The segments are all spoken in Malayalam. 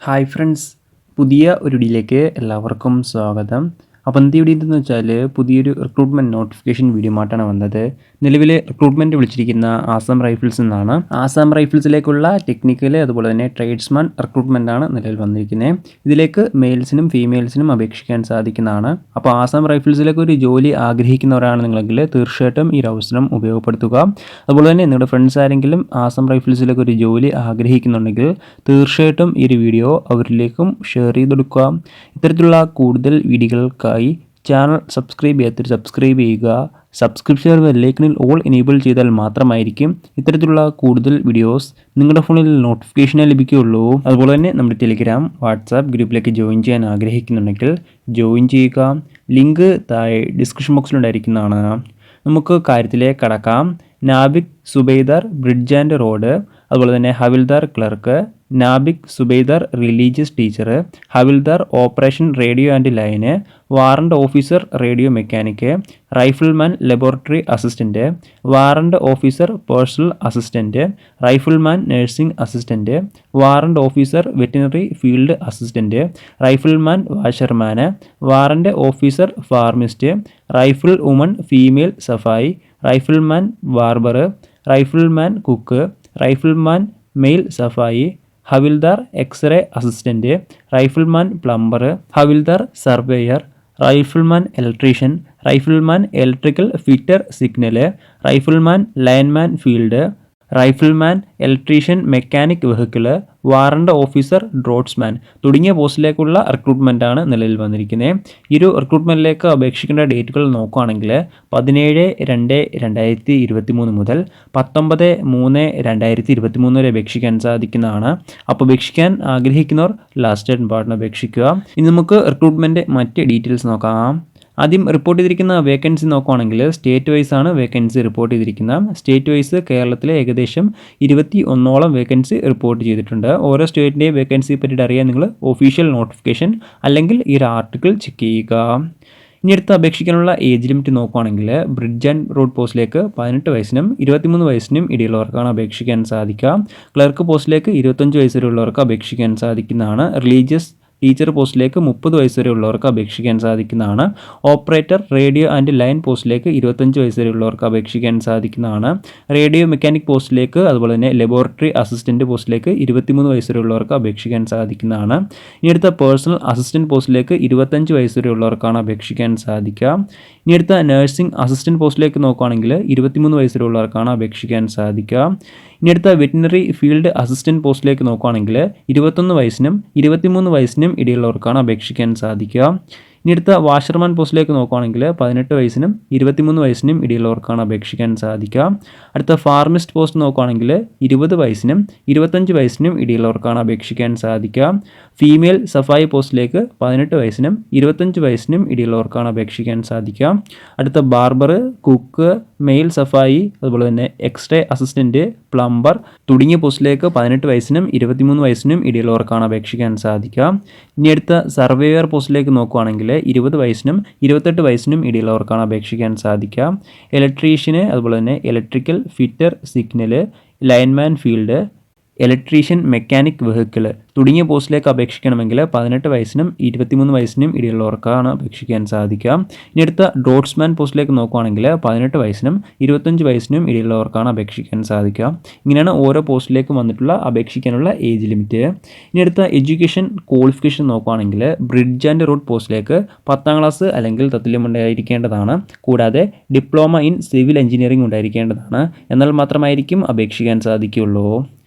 ഹായ് ഫ്രണ്ട്സ്, പുതിയ ഒരു വീഡിയോയിലേക്ക് എല്ലാവർക്കും സ്വാഗതം. അപ്പോൾ എന്ത് വീഡിയോ എന്ന് വെച്ചാൽ പുതിയൊരു റിക്രൂട്ട്മെൻറ്റ് നോട്ടിഫിക്കേഷൻ വീഡിയോ ആയിട്ടാണ് വന്നത്. നിലവിൽ റിക്രൂട്ട്മെൻറ്റ് വിളിച്ചിരിക്കുന്ന ആസാം റൈഫിൾസ് എന്നാണ്. ആസാം റൈഫിൾസിലേക്കുള്ള ടെക്നിക്കൽ അതുപോലെ തന്നെ ട്രേഡ്സ്മാൻ റിക്രൂട്ട്മെൻറ്റാണ് നിലവിൽ വന്നിരിക്കുന്നത്. ഇതിലേക്ക് മെയിൽസിനും ഫീമെയിൽസിനും അപേക്ഷിക്കാൻ സാധിക്കുന്നതാണ്. അപ്പോൾ ആസാം റൈഫിൾസിലേക്ക് ഒരു ജോലി ആഗ്രഹിക്കുന്നവരാണ് നിങ്ങളെങ്കിൽ തീർച്ചയായിട്ടും ഈ ഒരു അവസരം ഉപയോഗപ്പെടുത്തുക. അതുപോലെ തന്നെ നിങ്ങളുടെ ഫ്രണ്ട്സ് ആരെങ്കിലും ആസാം റൈഫിൾസിലേക്ക് ഒരു ജോലി ആഗ്രഹിക്കുന്നുണ്ടെങ്കിൽ തീർച്ചയായിട്ടും ഈ ഒരു വീഡിയോ അവരിലേക്കും ഷെയർ ചെയ്ത് കൊടുക്കുക. ഇത്തരത്തിലുള്ള കൂടുതൽ വീഡിയോകൾക്കായി ചാനൽ സബ്സ്ക്രൈബ് ചെയ്യുക. സബ്സ്ക്രിപ്ഷൻ ബെല്ലൈക്കണിൽ ഓൾ എനേബിൾ ചെയ്താൽ മാത്രമായിരിക്കും ഇത്തരത്തിലുള്ള കൂടുതൽ വീഡിയോസ് നിങ്ങളുടെ ഫോണിൽ നോട്ടിഫിക്കേഷനായി ലഭിക്കുകയുള്ളൂ. അതുപോലെ തന്നെ നമ്മുടെ ടെലിഗ്രാം വാട്സാപ്പ് ഗ്രൂപ്പിലേക്ക് ജോയിൻ ചെയ്യാൻ ആഗ്രഹിക്കുന്നുണ്ടെങ്കിൽ ജോയിൻ ചെയ്യുക. ലിങ്ക് താഴെ ഡിസ്ക്രിപ്ഷൻ ബോക്സിലുണ്ടായിരിക്കുന്നതാണ്. നമുക്ക് കാര്യത്തിലേക്ക് കടക്കാം. Naib Subedar bridge and road, അതുപോലെ തന്നെ Havildar clerk, Naib Subedar religious teacher, Havildar operation radio and line, warrant officer radio mechanic, rifleman laboratory assistant, warrant officer personal assistant, rifleman nursing assistant, warrant officer veterinary field assistant, rifleman washerman, warrant officer pharmacist, rifle woman female safai, rifleman barber, rifleman cook, rifleman male safai, Havildar x-ray assistant, rifleman plumber, Havildar surveyor, rifleman electrician, rifleman electrical fitter signal, rifleman lineman field, rifleman electrician mechanic vehicle, warrant officer draughtsman തുടങ്ങിയ പോസ്റ്റിലേക്കുള്ള റിക്രൂട്ട്മെൻറ്റാണ് നിലവിൽ വന്നിരിക്കുന്നത്. ഈ ഒരു റിക്രൂട്ട്മെൻറ്റിലേക്ക് അപേക്ഷിക്കേണ്ട ഡേറ്റുകൾ നോക്കുകയാണെങ്കിൽ 17/2/2023 മുതൽ 19/3/2023 വരെ അപേക്ഷിക്കാൻ സാധിക്കുന്നതാണ്. അപ്പോൾ അപേക്ഷിക്കാൻ ആഗ്രഹിക്കുന്നവർ ലാസ്റ്റ് ഡേറ്റ് പാർട്ടിന് അപേക്ഷിക്കുക. ഇനി നമുക്ക് റിക്രൂട്ട്മെൻറ്റ് മറ്റ് ഡീറ്റെയിൽസ് നോക്കാം. ആദ്യം റിപ്പോർട്ട് ചെയ്തിരിക്കുന്ന വേക്കൻസി നോക്കുകയാണെങ്കിൽ സ്റ്റേറ്റ് വൈസ് ആണ് വേക്കൻസി റിപ്പോർട്ട് ചെയ്തിരിക്കുന്നത്. സ്റ്റേറ്റ് വൈസ് കേരളത്തിലെ ഏകദേശം 21ഓളം വേക്കൻസി റിപ്പോർട്ട് ചെയ്തിട്ടുണ്ട്. ഓരോ സ്റ്റേറ്റിൻ്റെയും വേക്കൻസിയെ പറ്റിയിട്ട് അറിയാൻ നിങ്ങൾ ഒഫീഷ്യൽ നോട്ടിഫിക്കേഷൻ അല്ലെങ്കിൽ ഈ ഒരു ആർട്ടിക്കിൾ ചെക്ക് ചെയ്യുക. ഇനി അടുത്ത് അപേക്ഷിക്കാനുള്ള ഏജ് ലിമിറ്റ് നോക്കുകയാണെങ്കിൽ ബ്രിഡ്ജ് ആൻഡ് റോഡ് പോസ്റ്റിലേക്ക് 18 വയസ്സിനും 23 വയസ്സിനും ഇടയിലുള്ളവർക്കാണ് അപേക്ഷിക്കാൻ സാധിക്കുക. ക്ലർക്ക് പോസ്റ്റിലേക്ക് 25 വയസ്സ് വരെയുള്ളവർക്ക് അപേക്ഷിക്കാൻ സാധിക്കുന്നതാണ്. റിലീജിയസ് ടീച്ചർ പോസ്റ്റിലേക്ക് 30 വയസ്സ് വരെ ഉള്ളവർക്ക് അപേക്ഷിക്കാൻ സാധിക്കുന്നതാണ്. ഓപ്പറേറ്റർ റേഡിയോ ആൻഡ് ലൈൻ പോസ്റ്റിലേക്ക് 25 വയസ്സ് വരെ ഉള്ളവർക്ക് അപേക്ഷിക്കാൻ സാധിക്കുന്നതാണ്. റേഡിയോ മെക്കാനിക് പോസ്റ്റിലേക്ക് അതുപോലെ തന്നെ ലബോറട്ടറി അസിസ്റ്റൻറ്റ് പോസ്റ്റിലേക്ക് 23 വയസ്സ് വരെ ഉള്ളവർക്ക് അപേക്ഷിക്കാൻ സാധിക്കുന്നതാണ്. ഇനി അടുത്ത പേഴ്സണൽ അസിസ്റ്റൻറ്റ് പോസ്റ്റിലേക്ക് 25 വയസ്സ് വരെ ഉള്ളവർക്കാണ് അപേക്ഷിക്കാൻ സാധിക്കുക. ഇനി അടുത്ത നഴ്സിംഗ് അസിസ്റ്റൻറ്റ് പോസ്റ്റിലേക്ക് നോക്കുകയാണെങ്കിൽ 23 വയസ്സ് വരെ ഉള്ളവർക്കാണ് അപേക്ഷിക്കാൻ സാധിക്കുക. ഇനി അടുത്ത വെറ്റിനറി ഫീൽഡ് അസിസ്റ്റൻറ്റ് പോസ്റ്റിലേക്ക് നോക്കുകയാണെങ്കിൽ 21 വയസ്സിനും 23 വയസ്സിനും ഇടയിലുള്ളവർക്കാണ് അപേക്ഷിക്കാൻ സാധിക്കുക. ഇനി അടുത്ത വാഷർമാൻ പോസ്റ്റിലേക്ക് നോക്കുകയാണെങ്കിൽ 18 വയസ്സിനും 23 വയസ്സിനും ഇടയിലുള്ളവർക്കാണ് അപേക്ഷിക്കാൻ സാധിക്കുക. അടുത്ത ഫാർമിസ്റ്റ് പോസ്റ്റ് നോക്കുകയാണെങ്കിൽ 20 വയസ്സിനും 25 വയസ്സിനും ഇടയിലുള്ളവർക്കാണ് അപേക്ഷിക്കാൻ സാധിക്കുക. ഫീമെയിൽ സഫായി പോസ്റ്റിലേക്ക് 18 വയസ്സിനും 25 വയസ്സിനും ഇടയിലുള്ളവർക്കാണ് അപേക്ഷിക്കാൻ സാധിക്കുക. അടുത്ത ബാർബർ, കുക്ക്, മെയിൽ സഫായി, അതുപോലെ തന്നെ എക്സ്റേ അസിസ്റ്റൻറ്റ്, പ്ലംബർ തുടങ്ങിയ പോസ്റ്റിലേക്ക് 18 വയസ്സിനും 23 വയസ്സിനും ഇടയിലുള്ളവർക്കാണ് അപേക്ഷിക്കാൻ സാധിക്കുക. ഇനി അടുത്ത സർവേയർ പോസ്റ്റിലേക്ക് നോക്കുകയാണെങ്കിൽ 20 വയസ്സിനും 28 വയസ്സിനും ഇടയിലുള്ളവർക്കാണ് അപേക്ഷിക്കാൻ സാധിക്കുക. ഇലക്ട്രീഷ്യന്, അതുപോലെ തന്നെ electrical fitter signal, lineman field, electrician mechanic vehicle തുടങ്ങിയ പോസ്റ്റിലേക്ക് അപേക്ഷിക്കണമെങ്കിൽ 18 വയസ്സിനും 23 വയസ്സിനും ഇടയിലുള്ളവർക്കാണ് അപേക്ഷിക്കാൻ സാധിക്കുക. ഇനി അടുത്ത ഡ്രോട്ട്സ്മാൻ പോസ്റ്റിലേക്ക് നോക്കുകയാണെങ്കിൽ 18 വയസ്സിനും 25 വയസ്സിനും ഇടയിലുള്ളവർക്കാണ് അപേക്ഷിക്കാൻ സാധിക്കുക. ഇങ്ങനെയാണ് ഓരോ പോസ്റ്റിലേക്കും വന്നിട്ടുള്ള അപേക്ഷിക്കാനുള്ള ഏജ് ലിമിറ്റ്. ഇനി അടുത്ത എഡ്യൂക്കേഷൻ ക്വാളിഫിക്കേഷൻ നോക്കുകയാണെങ്കിൽ ബ്രിഡ്ജ് ആൻഡ് റോഡ് പോസ്റ്റിലേക്ക് 10ാം ക്ലാസ് അല്ലെങ്കിൽ തത്തുല്യം ഉണ്ടായിരിക്കേണ്ടതാണ്. കൂടാതെ ഡിപ്ലോമ ഇൻ സിവിൽ എഞ്ചിനീയറിംഗ് ഉണ്ടായിരിക്കേണ്ടതാണ്. എന്നാൽ മാത്രമായിരിക്കും അപേക്ഷിക്കാൻ സാധിക്കുകയുള്ളൂ.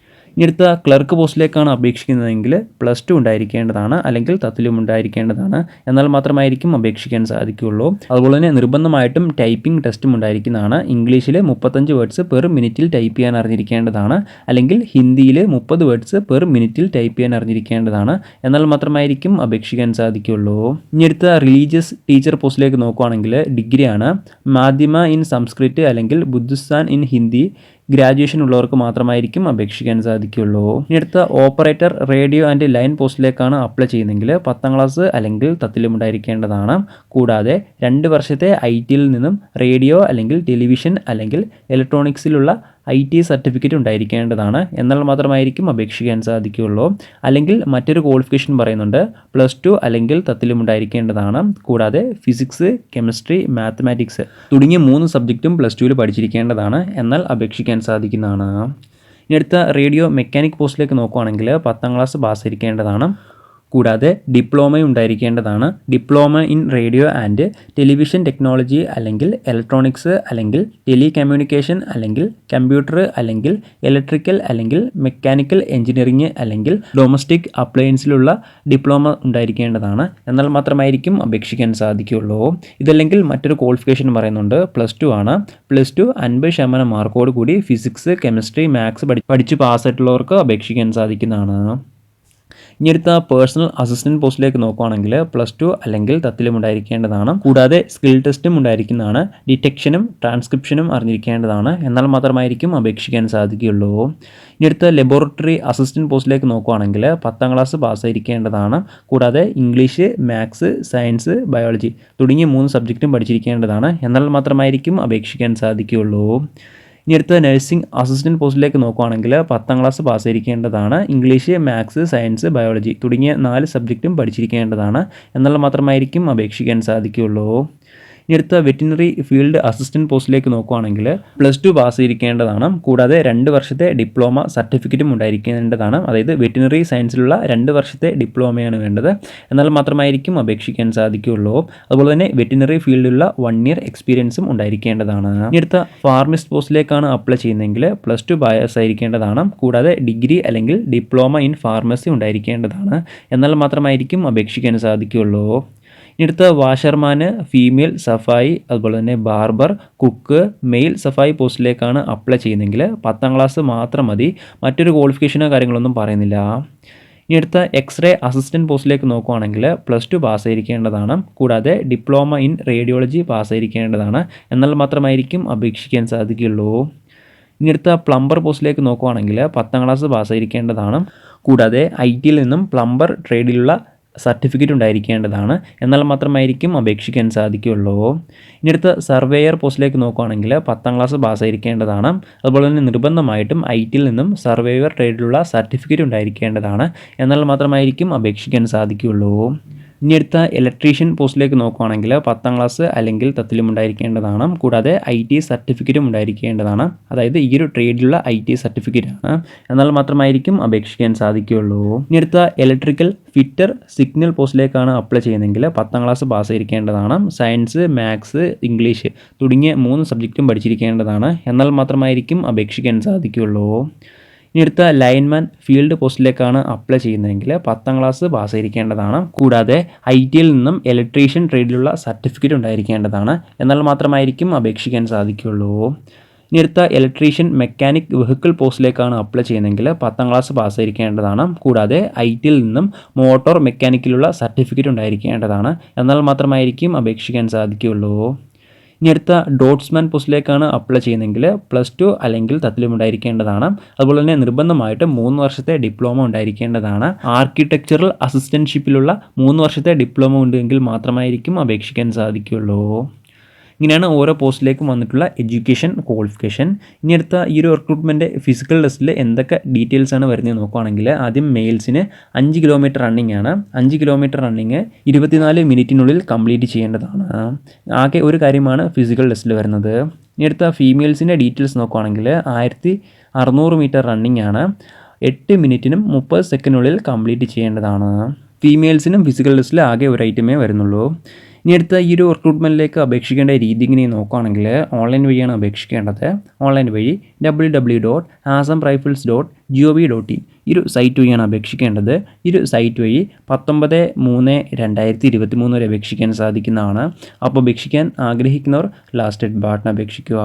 ഇനി അടുത്ത ക്ലർക്ക് പോസ്റ്റിലേക്കാണ് അപേക്ഷിക്കുന്നതെങ്കിൽ +2 ഉണ്ടായിരിക്കേണ്ടതാണ്, അല്ലെങ്കിൽ തത്തുല്യം ഉണ്ടായിരിക്കേണ്ടതാണ്. എന്നാൽ മാത്രമായിരിക്കും അപേക്ഷിക്കാൻ സാധിക്കുകയുള്ളൂ. അതുപോലെ തന്നെ നിർബന്ധമായിട്ടും ടൈപ്പിംഗ് ടെസ്റ്റും ഉണ്ടായിരിക്കുന്നതാണ്. ഇംഗ്ലീഷിൽ 35 വേർഡ്സ് പെർ മിനിറ്റിൽ ടൈപ്പ് ചെയ്യാൻ അറിഞ്ഞിരിക്കേണ്ടതാണ്, അല്ലെങ്കിൽ ഹിന്ദിയിൽ 30 വേർഡ്സ് പെർ മിനിറ്റിൽ ടൈപ്പ് ചെയ്യാൻ അറിഞ്ഞിരിക്കേണ്ടതാണ്. എന്നാൽ മാത്രമായിരിക്കും അപേക്ഷിക്കാൻ സാധിക്കുകയുള്ളൂ. ഇനി അടുത്ത റിലീജിയസ് ടീച്ചർ പോസ്റ്റിലേക്ക് നോക്കുകയാണെങ്കിൽ ഡിഗ്രിയാണ്. മാധ്യമ ഇൻ സംസ്കൃത് അല്ലെങ്കിൽ ബുദ്ധിസ്ഥാൻ ഇൻ ഹിന്ദി ഗ്രാജുവേഷൻ ഉള്ളവർക്ക് മാത്രമായിരിക്കും അപേക്ഷിക്കാൻ സാധിക്കുകയുള്ളൂ. ഇനി അടുത്ത ഓപ്പറേറ്റർ റേഡിയോ ആൻഡ് ലൈൻ പോസ്റ്റിലേക്കാണ് അപ്ലൈ ചെയ്യുന്നതെങ്കിൽ 10ാം ക്ലാസ് അല്ലെങ്കിൽ തത്തുല്യം ഉണ്ടായിരിക്കേണ്ടതാണ്. കൂടാതെ 2 വർഷത്തെ IT നിന്നും റേഡിയോ അല്ലെങ്കിൽ ടെലിവിഷൻ അല്ലെങ്കിൽ ഇലക്ട്രോണിക്സിലുള്ള IT സർട്ടിഫിക്കറ്റ് ഉണ്ടായിരിക്കേണ്ടതാണ്. എന്നാൽ മാത്രമായിരിക്കും അപേക്ഷിക്കാൻ സാധിക്കുകയുള്ളൂ. അല്ലെങ്കിൽ മറ്റൊരു ക്വാളിഫിക്കേഷൻ പറയുന്നുണ്ട്, +2 അല്ലെങ്കിൽ തത്തിലും ഉണ്ടായിരിക്കേണ്ടതാണ്. കൂടാതെ ഫിസിക്സ്, കെമിസ്ട്രി, മാത്തമാറ്റിക്സ് തുടങ്ങിയ 3 സബ്ജക്റ്റും +2 പഠിച്ചിരിക്കേണ്ടതാണ്. എന്നാൽ അപേക്ഷിക്കാൻ സാധിക്കുന്നതാണ്. ഇനി അടുത്ത റേഡിയോ മെക്കാനിക് പോസ്റ്റിലേക്ക് നോക്കുകയാണെങ്കിൽ 10ാം ക്ലാസ് പാസ്സായിരിക്കേണ്ടതാണ്. കൂടാതെ ഡിപ്ലോമയും ഉണ്ടായിരിക്കേണ്ടതാണ്. Diploma in radio and television technology അല്ലെങ്കിൽ ഇലക്ട്രോണിക്സ് അല്ലെങ്കിൽ ടെലികമ്മ്യൂണിക്കേഷൻ അല്ലെങ്കിൽ കമ്പ്യൂട്ടർ അല്ലെങ്കിൽ ഇലക്ട്രിക്കൽ അല്ലെങ്കിൽ മെക്കാനിക്കൽ എഞ്ചിനീയറിംഗ് അല്ലെങ്കിൽ ഡൊമസ്റ്റിക് അപ്ലയൻസിലുള്ള ഡിപ്ലോമ ഉണ്ടായിരിക്കേണ്ടതാണ്. എന്നാൽ മാത്രമായിരിക്കും അപേക്ഷിക്കാൻ സാധിക്കുകയുള്ളൂ. ഇതല്ലെങ്കിൽ മറ്റൊരു ക്വാളിഫിക്കേഷൻ പറയുന്നുണ്ട്, +2 ആണ്. +2 50% മാർക്കോട് കൂടി ഫിസിക്സ്, കെമിസ്ട്രി, മാത്സ് പഠിച്ച് പാസ്സായിട്ടുള്ളവർക്ക് അപേക്ഷിക്കാൻ സാധിക്കുന്നതാണ്. ഇനി അടുത്ത പേഴ്സണൽ അസിസ്റ്റൻറ്റ് പോസ്റ്റിലേക്ക് നോക്കുകയാണെങ്കിൽ +2 അല്ലെങ്കിൽ തത്തിലും ഉണ്ടായിരിക്കേണ്ടതാണ്. കൂടാതെ സ്കിൽ ടെസ്റ്റും ഉണ്ടായിരിക്കുന്നതാണ്. ഡിറ്റക്ഷനും ട്രാൻസ്ക്രിപ്ഷനും അറിഞ്ഞിരിക്കേണ്ടതാണ്. എന്നാൽ മാത്രമായിരിക്കും അപേക്ഷിക്കാൻ സാധിക്കുകയുള്ളൂ. ഇനി അടുത്ത ലബോറട്ടറി അസിസ്റ്റൻറ്റ് പോസ്റ്റിലേക്ക് നോക്കുകയാണെങ്കിൽ 10ാം ക്ലാസ് പാസ്സായിരിക്കേണ്ടതാണ്. കൂടാതെ ഇംഗ്ലീഷ്, മാത്സ്, സയൻസ്, ബയോളജി തുടങ്ങിയ 3 സബ്ജക്റ്റും പഠിച്ചിരിക്കേണ്ടതാണ്. എന്നാൽ മാത്രമായിരിക്കും അപേക്ഷിക്കാൻ സാധിക്കുകയുള്ളൂ. ഇനി അടുത്ത നഴ്സിംഗ് അസിസ്റ്റൻറ്റ് പോസ്റ്റിലേക്ക് നോക്കുകയാണെങ്കിൽ 10ാം ക്ലാസ് പാസ്സായിരിക്കേണ്ടതാണ്. ഇംഗ്ലീഷ്, മാത്സ്, സയൻസ്, ബയോളജി തുടങ്ങിയ 4 സബ്ജക്റ്റും പഠിച്ചിരിക്കേണ്ടതാണ്. എന്നാൽ മാത്രമായിരിക്കും അപേക്ഷിക്കാൻ സാധിക്കുകയുള്ളൂ. ഇനി അടുത്ത വെറ്റിനറി ഫീൽഡ് അസിസ്റ്റൻറ്റ് പോസ്റ്റിലേക്ക് നോക്കുകയാണെങ്കിൽ +2 പാസ്സായിരിക്കേണ്ടതാണ്. കൂടാതെ 2 വർഷത്തെ ഡിപ്ലോമ സർട്ടിഫിക്കറ്റും ഉണ്ടായിരിക്കേണ്ടതാണ്. അതായത് വെറ്റിനറി സയൻസിലുള്ള 2 വർഷത്തെ ഡിപ്ലോമയാണ് വേണ്ടത്. എന്നാൽ മാത്രമായിരിക്കും അപേക്ഷിക്കാൻ സാധിക്കുകയുള്ളൂ. അതുപോലെ തന്നെ വെറ്റിനറി ഫീൽഡിലുള്ള 1 ഇയർ എക്സ്പീരിയൻസും ഉണ്ടായിരിക്കേണ്ടതാണ്. ഇനി അടുത്ത ഫാർമസിസ്റ്റ് പോസ്റ്റിലേക്കാണ് അപ്ലൈ ചെയ്യുന്നതെങ്കിൽ +2 പാസ്സായിരിക്കേണ്ടതാണ്. കൂടാതെ ഡിഗ്രി അല്ലെങ്കിൽ ഡിപ്ലോമ ഇൻ ഫാർമസി ഉണ്ടായിരിക്കേണ്ടതാണ്. എന്നാൽ മാത്രമായിരിക്കും അപേക്ഷിക്കാൻ സാധിക്കുകയുള്ളൂ. ഇനി അടുത്ത വാഷർമാന്, ഫീമെയിൽ സഫായി, അതുപോലെ തന്നെ ബാർബർ, കുക്ക്, മെയിൽ സഫായി പോസ്റ്റിലേക്കാണ് അപ്ലൈ ചെയ്യുന്നതെങ്കിൽ 10ാം ക്ലാസ് മാത്രം മതി. മറ്റൊരു ക്വാളിഫിക്കേഷനോ കാര്യങ്ങളൊന്നും പറയുന്നില്ല. ഇനി അടുത്ത എക്സ്റേ അസിസ്റ്റൻറ്റ് പോസ്റ്റിലേക്ക് നോക്കുകയാണെങ്കിൽ +2 പാസ്സായിരിക്കേണ്ടതാണ്. കൂടാതെ ഡിപ്ലോമ ഇൻ റേഡിയോളജി പാസ്സായിരിക്കേണ്ടതാണ്. എന്നാൽ മാത്രമായിരിക്കും അപേക്ഷിക്കാൻ സാധിക്കുകയുള്ളൂ. ഇനി അടുത്ത പ്ലംബർ പോസ്റ്റിലേക്ക് നോക്കുകയാണെങ്കിൽ 10ാം ക്ലാസ് പാസ്സായിരിക്കേണ്ടതാണ്. കൂടാതെ IT-യിൽ നിന്നും പ്ലംബർ ട്രേഡിലുള്ള സർട്ടിഫിക്കറ്റ് ഉണ്ടായിരിക്കേണ്ടതാണ്. എന്നാൽ മാത്രമായിരിക്കും അപേക്ഷിക്കാൻ സാധിക്കുകയുള്ളൂ. ഇനി അടുത്ത സർവേയർ പോസ്റ്റിലേക്ക് നോക്കുകയാണെങ്കിൽ 10ാം ക്ലാസ് പാസ്സായിരിക്കേണ്ടതാണ്. അതുപോലെ തന്നെ നിർബന്ധമായിട്ടും IT-യിൽ നിന്നും സർവേയർ ട്രേഡിലുള്ള സർട്ടിഫിക്കറ്റ് ഉണ്ടായിരിക്കേണ്ടതാണ്. എന്നാൽ മാത്രമായിരിക്കും അപേക്ഷിക്കാൻ സാധിക്കുകയുള്ളൂ. ഇനി അടുത്ത ഇലക്ട്രീഷ്യൻ പോസ്റ്റിലേക്ക് നോക്കുകയാണെങ്കിൽ 10ാം ക്ലാസ് അല്ലെങ്കിൽ തത്തിലും ഉണ്ടായിരിക്കേണ്ടതാണ്. കൂടാതെ IT സർട്ടിഫിക്കറ്റും ഉണ്ടായിരിക്കേണ്ടതാണ്. അതായത് ഈ ഒരു ട്രേഡിലുള്ള IT സർട്ടിഫിക്കറ്റാണ്. എന്നാൽ മാത്രമായിരിക്കും അപേക്ഷിക്കാൻ സാധിക്കുകയുള്ളൂ. ഇനി അടുത്ത ഇലക്ട്രിക്കൽ ഫിറ്റർ സിഗ്നൽ പോസ്റ്റിലേക്കാണ് അപ്ലൈ ചെയ്യുന്നതെങ്കിൽ 10ാം ക്ലാസ് പാസ്സായിരിക്കേണ്ടതാണ്. സയൻസ്, മാത്സ്, ഇംഗ്ലീഷ് തുടങ്ങിയ 3 സബ്ജക്റ്റും പഠിച്ചിരിക്കേണ്ടതാണ്. എന്നാൽ മാത്രമായിരിക്കും അപേക്ഷിക്കാൻ സാധിക്കുകയുള്ളൂ. ഇനി അടുത്ത ലൈൻമാൻ ഫീൽഡ് പോസ്റ്റിലേക്കാണ് അപ്ലൈ ചെയ്യുന്നതെങ്കിൽ 10ാം ക്ലാസ് പാസ്സായിരിക്കേണ്ടതാണ്. കൂടാതെ IT-യിൽ നിന്നും ഇലക്ട്രീഷ്യൻ ട്രേഡിലുള്ള സർട്ടിഫിക്കറ്റ് ഉണ്ടായിരിക്കേണ്ടതാണ്. എന്നാൽ മാത്രമായിരിക്കും അപേക്ഷിക്കാൻ സാധിക്കുകയുള്ളൂ. ഇനി അടുത്ത ഇലക്ട്രീഷ്യൻ മെക്കാനിക് വെഹിക്കിൾ പോസ്റ്റിലേക്കാണ് അപ്ലൈ ചെയ്യുന്നതെങ്കിൽ 10ാം ക്ലാസ് പാസ്സായിരിക്കേണ്ടതാണ്. കൂടാതെ IT-യിൽ നിന്നും മോട്ടോർ മെക്കാനിക്കിലുള്ള സർട്ടിഫിക്കറ്റ് ഉണ്ടായിരിക്കേണ്ടതാണ്. എന്നാൽ മാത്രമായിരിക്കും അപേക്ഷിക്കാൻ സാധിക്കുകയുള്ളൂ. ഇനി അടുത്ത ഡോട്ട്സ്മാൻ പോസ്റ്റിലേക്കാണ് അപ്ലൈ ചെയ്യുന്നതെങ്കിൽ +2 അല്ലെങ്കിൽ തത്തിലും ഉണ്ടായിരിക്കേണ്ടതാണ്. അതുപോലെ തന്നെ നിർബന്ധമായിട്ട് 3 വർഷത്തെ ഡിപ്ലോമ ഉണ്ടായിരിക്കേണ്ടതാണ്. ആർക്കിടെക്ചറൽ അസിസ്റ്റൻഷിപ്പിലുള്ള 3 വർഷത്തെ ഡിപ്ലോമ ഉണ്ടെങ്കിൽ മാത്രമായിരിക്കും അപേക്ഷിക്കാൻ സാധിക്കുകയുള്ളൂ. ഇങ്ങനെയാണ് ഓരോ പോസ്റ്റിലേക്കും വന്നിട്ടുള്ള എഡ്യൂക്കേഷൻ ക്വാളിഫിക്കേഷൻ. ഇനി അടുത്ത ഈ ഒരു റിക്രൂട്ട്മെൻറ്റ് ഫിസിക്കൽ ടെസ്റ്റിൽ എന്തൊക്കെ ഡീറ്റെയിൽസ് ആണ് വരുന്നത് നോക്കുകയാണെങ്കിൽ ആദ്യം മെയിൽസിന് 5 കിലോമീറ്റർ റണ്ണിംഗ് ആണ്. 5 കിലോമീറ്റർ റണ്ണിങ് 24 മിനിറ്റിനുള്ളിൽ കംപ്ലീറ്റ് ചെയ്യേണ്ടതാണ്. ആകെ ഒരു കാര്യമാണ് ഫിസിക്കൽ ടെസ്റ്റിൽ വരുന്നത്. ഇനി അടുത്ത ഫീമെയിൽസിൻ്റെ ഡീറ്റെയിൽസ് നോക്കുകയാണെങ്കിൽ 1600 മീറ്റർ റണ്ണിംഗ് ആണ്. 8 മിനിറ്റിനും 30 സെക്കൻഡിനുള്ളിൽ കംപ്ലീറ്റ് ചെയ്യേണ്ടതാണ്. ഫീമെയിൽസിനും ഫിസിക്കൽ ടെസ്റ്റിൽ ആകെ ഒരു ഐറ്റമേ വരുന്നുള്ളൂ. ഇനി അടുത്ത ഈ ഒരു റിക്രൂട്ട്മെൻറ്റിലേക്ക് അപേക്ഷിക്കേണ്ട രീതി ഇങ്ങനെ നോക്കുകയാണെങ്കിൽ ഓൺലൈൻ വഴിയാണ് അപേക്ഷിക്കേണ്ടത്. ഓൺലൈൻ വഴി www.assamrifles.gov.in ഈ ഒരു സൈറ്റ് വഴിയാണ് അപേക്ഷിക്കേണ്ടത്. ഈ ഒരു സൈറ്റ് വഴി 19/3/2023 വരെ അപേക്ഷിക്കാൻ സാധിക്കുന്നതാണ്. അപ്പോൾ അപേക്ഷിക്കാൻ ആഗ്രഹിക്കുന്നവർ ലാസ്റ്റ് ഡേറ്റ് ബട്ടൺ അപേക്ഷിക്കുക.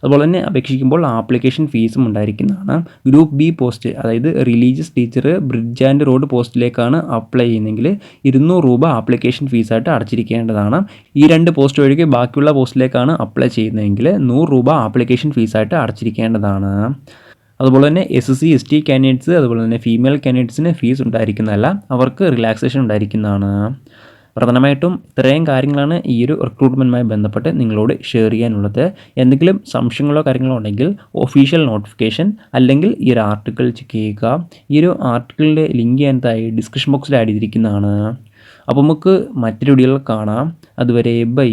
അതുപോലെ തന്നെ അപേക്ഷിക്കുമ്പോൾ ആപ്ലിക്കേഷൻ ഫീസും ഉണ്ടായിരിക്കുന്നതാണ്. ഗ്രൂപ്പ് B പോസ്റ്റ്, അതായത് religious teacher, bridge and road പോസ്റ്റിലേക്കാണ് അപ്ലൈ ചെയ്യുന്നതെങ്കിൽ 200 രൂപ ആപ്ലിക്കേഷൻ ഫീസായിട്ട് അടച്ചിരിക്കേണ്ടതാണ്. ഈ 2 പോസ്റ്റ് ഒഴികെ ബാക്കിയുള്ള പോസ്റ്റിലേക്കാണ് അപ്ലൈ ചെയ്യുന്നതെങ്കിൽ 100 രൂപ ആപ്ലിക്കേഷൻ ഫീസായിട്ട് അടച്ചിരിക്കേണ്ടതാണ്. അതുപോലെ തന്നെ SC ST കാൻഡിഡേറ്റ്സ് അതുപോലെ തന്നെ ഫീമെയിൽ കാൻഡിഡേറ്റ്സിന് ഫീസ് ഉണ്ടായിരിക്കുന്നതല്ല, അവർക്ക് റിലാക്സേഷൻ ഉണ്ടായിരിക്കുന്നതാണ്. പ്രധാനമായിട്ടും ഇത്രയും കാര്യങ്ങളാണ് ഈ ഒരു റിക്രൂട്ട്മെൻറ്റുമായി ബന്ധപ്പെട്ട് നിങ്ങളോട് ഷെയർ ചെയ്യാനുള്ളത്. എന്തെങ്കിലും സംശയങ്ങളോ കാര്യങ്ങളോ ഉണ്ടെങ്കിൽ ഒഫീഷ്യൽ നോട്ടിഫിക്കേഷൻ അല്ലെങ്കിൽ ഈ ഒരു ആർട്ടിക്കിൾ ചെക്ക് ചെയ്യുക. ഈ ഒരു ആർട്ടിക്കിളിൻ്റെ ലിങ്ക് ഞാൻ ഡിസ്ക്രിപ്ഷൻ ബോക്സിൽ ആഡ് ചെയ്തിരിക്കുന്നതാണ്. അപ്പോൾ നമുക്ക് മറ്റൊരു വീഡിയോയിൽ കാണാം. അതുവരെ ബൈ.